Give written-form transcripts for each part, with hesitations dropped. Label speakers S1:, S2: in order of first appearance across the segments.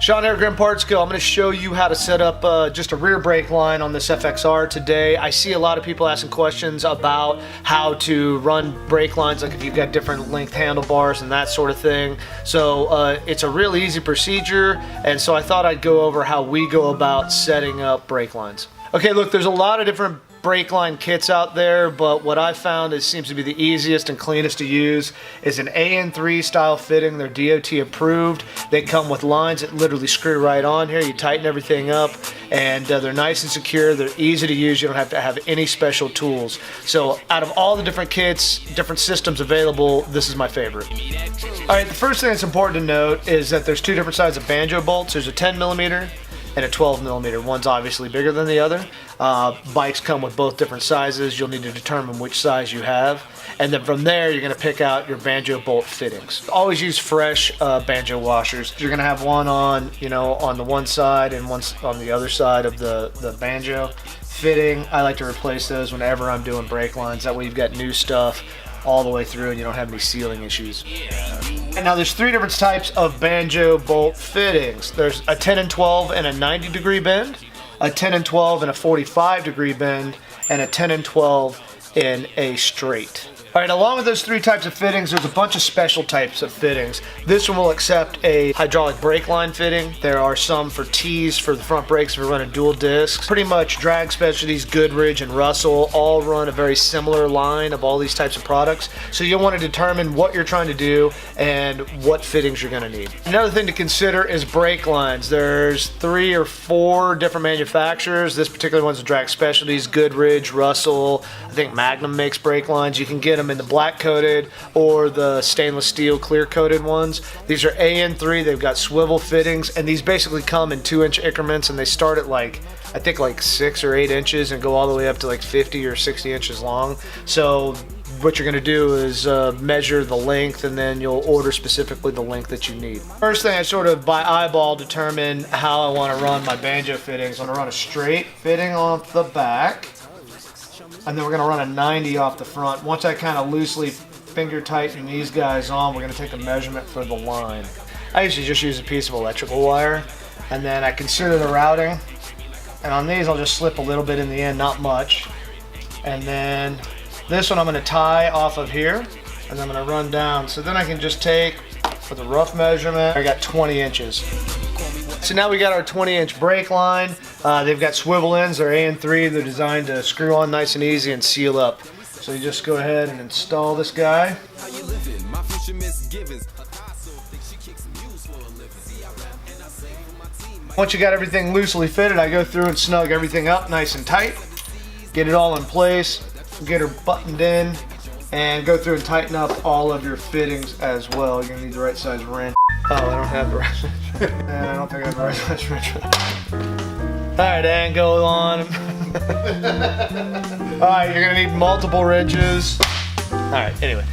S1: Sean here, Grim Parts Co. I'm going to show you how to set up just a rear brake line on this FXR today. I see a lot of people asking questions about how to run brake lines, like if you've got different length handlebars and that sort of thing. So it's a real easy procedure, and so I thought I'd go over how we go about setting up brake lines. Okay, look, there's a lot of different brake line kits out there, but what I found seems to be the easiest and cleanest to use is an AN3 style fitting. They're DOT approved. They come with lines that literally screw right on here. You tighten everything up, and they're nice and secure. They're easy to use. You don't have to have any special tools. So out of all the different kits, different systems available, this is my favorite. All right, the first thing that's important to note is that there's two different sizes of banjo bolts. There's a 10mm and a 12mm. One's obviously bigger than the other. Bikes come with both different sizes. You'll need to determine which size you have. And then from there, you're gonna pick out your banjo bolt fittings. Always use fresh banjo washers. You're gonna have one on, on the one side and one on the other side of the banjo fitting. I like to replace those whenever I'm doing brake lines. That way you've got new stuff all the way through and you don't have any sealing issues. And now there's three different types of banjo bolt fittings. There's a 10 and 12 and a 90-degree bend, a 10 and 12 and a 45-degree bend, and a 10 and 12 in a straight. All right, along with those three types of fittings, there's a bunch of special types of fittings. This one will accept a hydraulic brake line fitting. There are some for T's for the front brakes if you're running dual discs. Pretty much Drag Specialties, Goodrich, and Russell all run a very similar line of all these types of products. So you'll want to determine what you're trying to do and what fittings you're going to need. Another thing to consider is brake lines. There's 3 or 4 different manufacturers. This particular one's a Drag Specialties, Goodrich, Russell. I think Magnum makes brake lines. You can get them in the black coated or the stainless steel clear coated ones. These are AN3. They've got swivel fittings, and these basically come in 2-inch increments, and they start at I think 6 or 8 inches and go all the way up to 50 or 60 inches long. So what you're going to do is measure the length, and then you'll order specifically the length that you need. First thing, I sort of by eyeball determine how I want to run my banjo fittings. I'm going to run a straight fitting off the back, and then we're going to run a 90 off the front. Once I kind of loosely finger tighten these guys on, we're going to take a measurement for the line. I usually just use a piece of electrical wire, and then I consider the routing, and on these I'll just slip a little bit in the end, not much. And then this one I'm going to tie off of here, and I'm going to run down. So then I can just take, for the rough measurement, I got 20 inches. So now we got our 20-inch brake line. They've got swivel ends. They're AN3. They're designed to screw on nice and easy and seal up. So you just go ahead and install this guy. Once you got everything loosely fitted, I go through and snug everything up nice and tight. Get it all in place. Get her buttoned in, and go through and tighten up all of your fittings as well. You're gonna need the right size wrench. Oh, I don't have the right size. I don't think I have the right size wrench. Alright, and go on. Alright, you're gonna need multiple wrenches. Alright, anyway.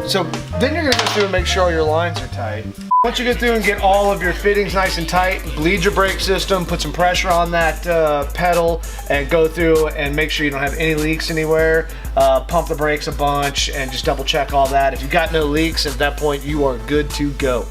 S1: So then you're gonna go through and make sure all your lines are tight. Once you get through and get all of your fittings nice and tight, bleed your brake system, put some pressure on that pedal, and go through and make sure you don't have any leaks anywhere. Pump the brakes a bunch and just double check all that. If you've got no leaks, at that point you are good to go.